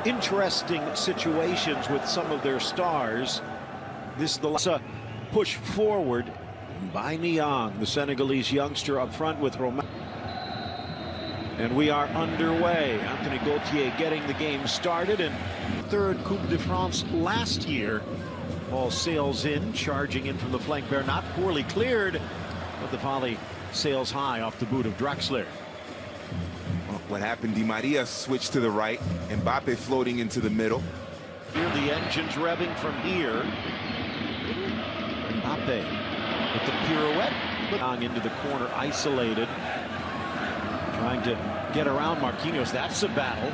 interesting situations with some of their stars. This is the push forward by Niang, the Senegalese youngster up front with Romain. And we are underway. Anthony Gauthier getting the game started, and third Coupe de France last year. Ball sails in, charging in from the flank. Bernat poorly cleared, but the volley sails high off the boot of Draxler. Well, what happened? Di Maria switched to the right, Mbappe floating into the middle. Here the engine's revving from here. Mbappe with the pirouette, but into the corner, isolated, trying to get around Marquinhos. That's a battle.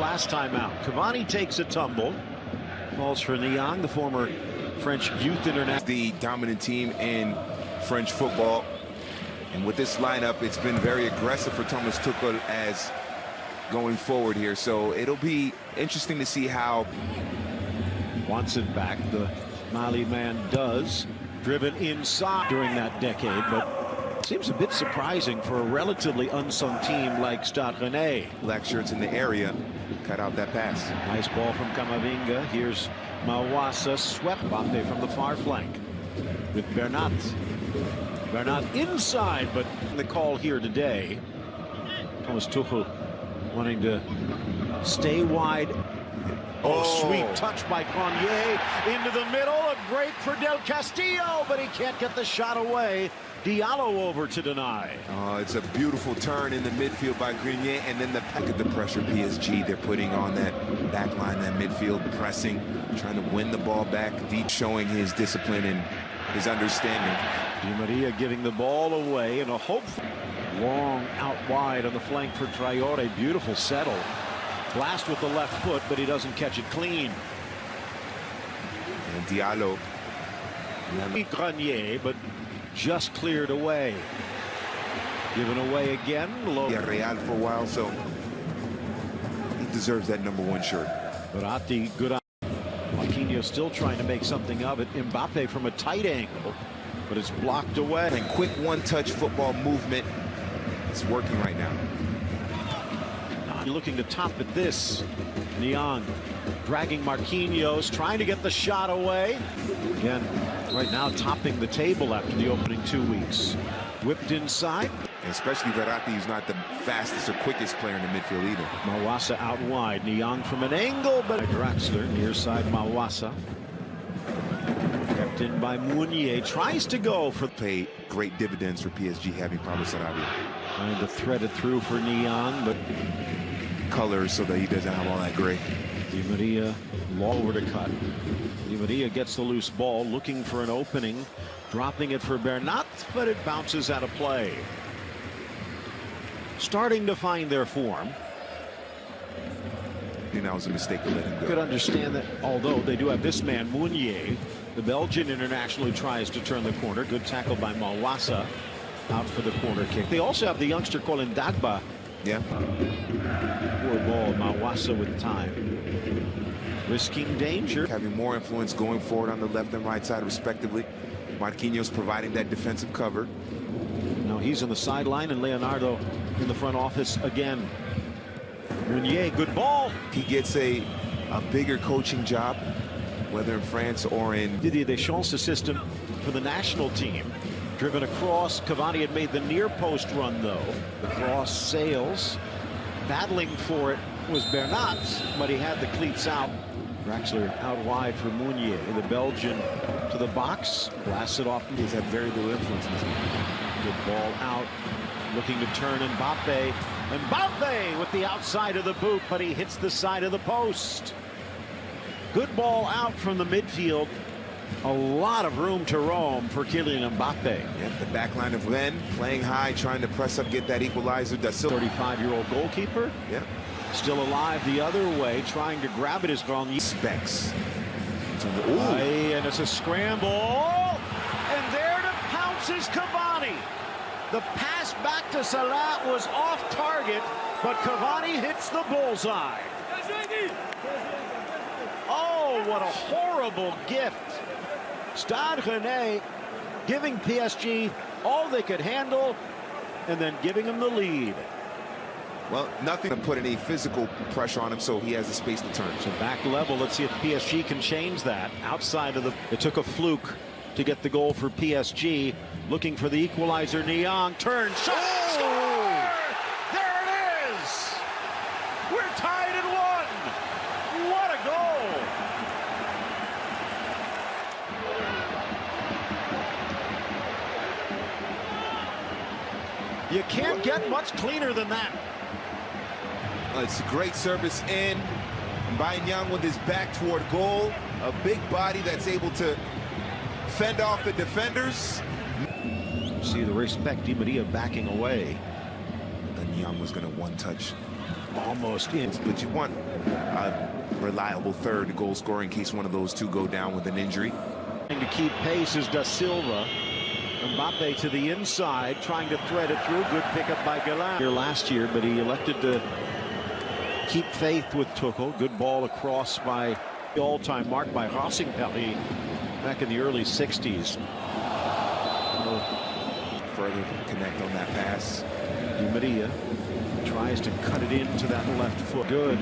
Last time out, Cavani takes a tumble. Falls for Niang, the former French youth international. The dominant team in French football. And with this lineup, it's been very aggressive for Thomas Tuchel as going forward here. So it'll be interesting to see how. Wants it back, the Mali man does. Driven inside during that decade, but seems a bit surprising for a relatively unsung team like Stade Rennais. Black shirts in the area cut out that pass. Nice ball from Camavinga. Here's Mawassa, swept Mbappe from the far flank with Bernat. Bernat inside, but the call here today. Thomas Tuchel wanting to stay wide. Oh, sweet touch by Grenier into the middle. A break for Del Castillo, but he can't get the shot away. Diallo over to deny. It's a beautiful turn in the midfield by Grenier, and then the pressure PSG they're putting on that back line, that midfield pressing, trying to win the ball back deep, showing his discipline and his understanding. Di Maria giving the ball away, and a hope long out wide on the flank for Traore. Beautiful settle. Blast with the left foot, but he doesn't catch it clean. And Diallo. Grenier, but just cleared away. Given away again. Yeah, Real for a while, so he deserves that #1 shirt. Verratti, good on. Marquinhos still trying to make something of it. Mbappe from a tight angle, but it's blocked away. And quick one-touch football movement. It's working right now. Looking to top at this. Niang dragging Marquinhos, trying to get the shot away. Again, right now topping the table after the opening 2 weeks. Whipped inside. And especially Verratti is not the fastest or quickest player in the midfield either. Mawassa out wide. Niang from an angle, but Draxler near side Mawassa. Kept in by Meunier. Tries to go for. Pay great dividends for PSG having Pablo Sarabia. Trying to thread it through for Niang, but colors so that he doesn't have all that gray. Di Maria long over to cut. Di Maria gets the loose ball, looking for an opening, dropping it for Bernat, but it bounces out of play. Starting to find their form. I think that was a mistake to let him go. Could understand that, although they do have this man, Meunier, the Belgian international, who tries to turn the corner. Good tackle by Mawassa, out for the corner kick. They also have the youngster Colin Dagba. Yeah. Poor ball, Mawassa with time. Risking danger. Having more influence going forward on the left and right side, respectively. Marquinhos providing that defensive cover. Now he's on the sideline, and Leonardo in the front office again. Meunier, good ball. He gets a bigger coaching job, whether in France or in Didier Deschamps' assistant for the national team. Driven across. Cavani had made the near post run, though. The cross sails. Battling for it was Bernat, but he had the cleats out. Draxler out wide for Meunier. The Belgian to the box. Blasts it off. He's had very little influence in this game. Good ball out. Looking to turn Mbappe. Mbappe with the outside of the boot, but he hits the side of the post. Good ball out from the midfield. A lot of room to roam for Kylian Mbappe. Yep, the back line of Rennes playing high, trying to press up, get that equalizer. 35-year-old goalkeeper. Yep. Still alive the other way, trying to grab it is Grenier. Specs. And it's a scramble. And there to pounce is Cavani. The pass back to Salah was off target, but Cavani hits the bullseye. Oh, what a horrible gift. Stade Rennais giving PSG all they could handle and then giving them the lead. Well, nothing to put any physical pressure on him, so he has the space to turn. So back level, let's see if PSG can change that. Outside of it took a fluke to get the goal for PSG. Looking for the equalizer, Niang, turn, shot, score! There it is! We're tied at 1! What a goal! You can't get much cleaner than that. It's a great service in. Niang with his back toward goal. A big body that's able to fend off the defenders. See the respect, Di Maria backing away. And Niang was going to one-touch. Almost in. But you want a reliable third goal scorer in case one of those two go down with an injury. Trying to keep pace is Da Silva. Mbappe to the inside, trying to thread it through. Good pickup by Galan here last year, but he elected to keep faith with Tuchel. Good ball across by the all-time mark by Rosing-Pelly back in the early 60s. Further connect on that pass. Di Maria tries to cut it into that left foot. Good.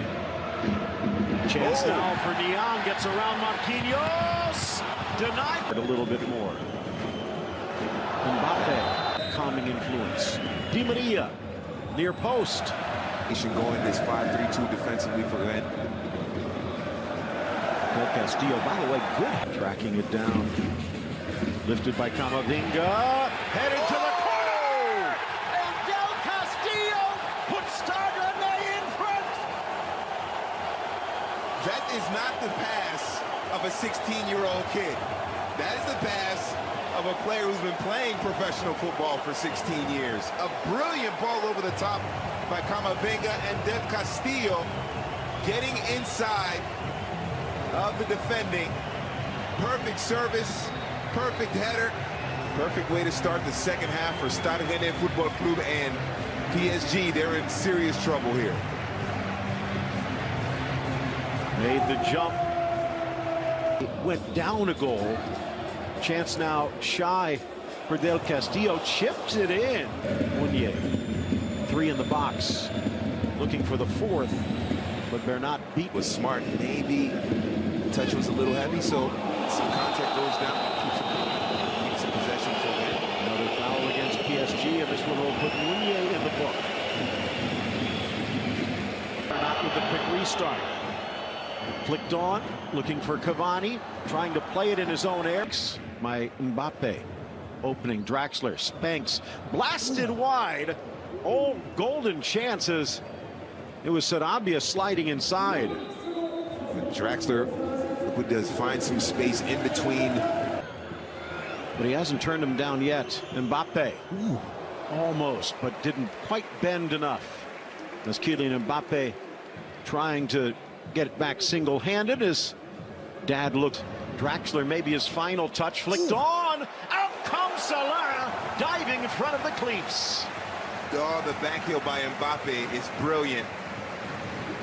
Chance now for Niang, gets around Marquinhos. Denied. A little bit more. Mbappe, calming influence. Di Maria, near post. He should go in this 5-3-2 defensively for Rennes. Del Castillo, by the way, good. Tracking it down. Lifted by Camavinga. Headed to the corner. And Del Castillo puts Stade in front. That is not the pass of a 16-year-old kid. That is the pass of a player who's been playing professional football for 16 years. A brilliant ball over the top by Camavinga, and Del Castillo getting inside of the defending. Perfect service, perfect header, perfect way to start the second half for Stade Rennais Football Club, and PSG, they're in serious trouble here. Made the jump. It went down a goal. Chance now shy for Del Castillo. Chips it in. Mounier. 3 in the box. Looking for the 4th. But Bernat beat. Was smart. Maybe the touch was a little heavy, so some contact goes down. Keeps the possession for them. Another foul against PSG, and this one will put Mounier in the book. Bernat with the quick restart. Flicked on, looking for Cavani, trying to play it in his own air. My Mbappe opening. Draxler spanks, blasted wide. Oh, golden chances. It was Sarabia sliding inside. Draxler does find some space in between. But he hasn't turned him down yet. Mbappe. Ooh, almost, but didn't quite bend enough. As Kylian Mbappe trying to get it back single-handed as Dad looked. Draxler, maybe his final touch, flicked on. Out comes Salah, diving in front of the cleats. Oh, the back heel by Mbappe is brilliant.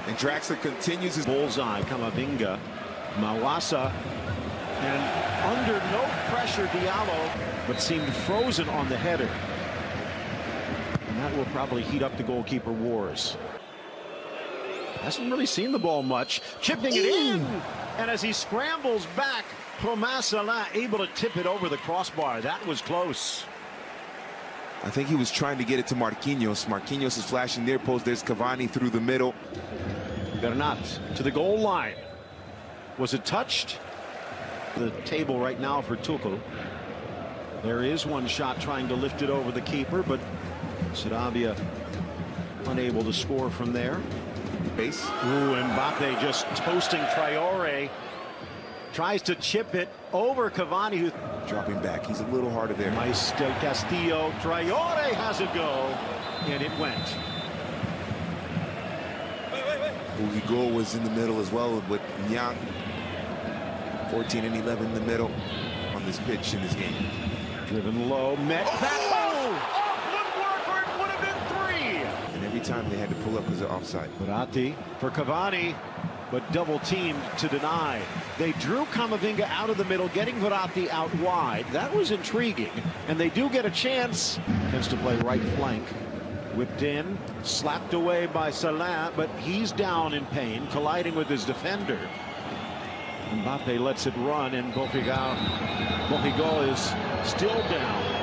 And Draxler continues his bullseye. Camavinga, Mawasa, and under no pressure Diallo, but seemed frozen on the header. And that will probably heat up the goalkeeper wars. Hasn't really seen the ball much. Chipping it in. And as he scrambles back, Thomas Salah able to tip it over the crossbar. That was close. I think he was trying to get it to Marquinhos. Marquinhos is flashing near post. There's Cavani through the middle. Bernat to the goal line. Was it touched? The table right now for Tuchel. There is one shot trying to lift it over the keeper, but Sarabia unable to score from there. Base. Ooh, Mbappe just toasting Traore. Tries to chip it over Cavani, who dropping back. He's a little harder there. Nice Del Castillo. Traore has a go, and it went. Ugigo was in the middle as well with Niang. 14 and 11 in the middle on this pitch in this game. Driven low, met footwork, or it would have been 3. And every time they had to pull up because of offside. Verratti for Cavani, but double teamed to deny. They drew Camavinga out of the middle, getting Verratti out wide. That was intriguing, and they do get a chance. Tends to play right flank. Whipped in, slapped away by Salah, but he's down in pain, colliding with his defender. Mbappe lets it run, and Bofigal is still down.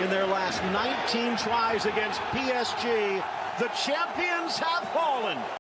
In their last 19 tries against PSG, the champions have fallen.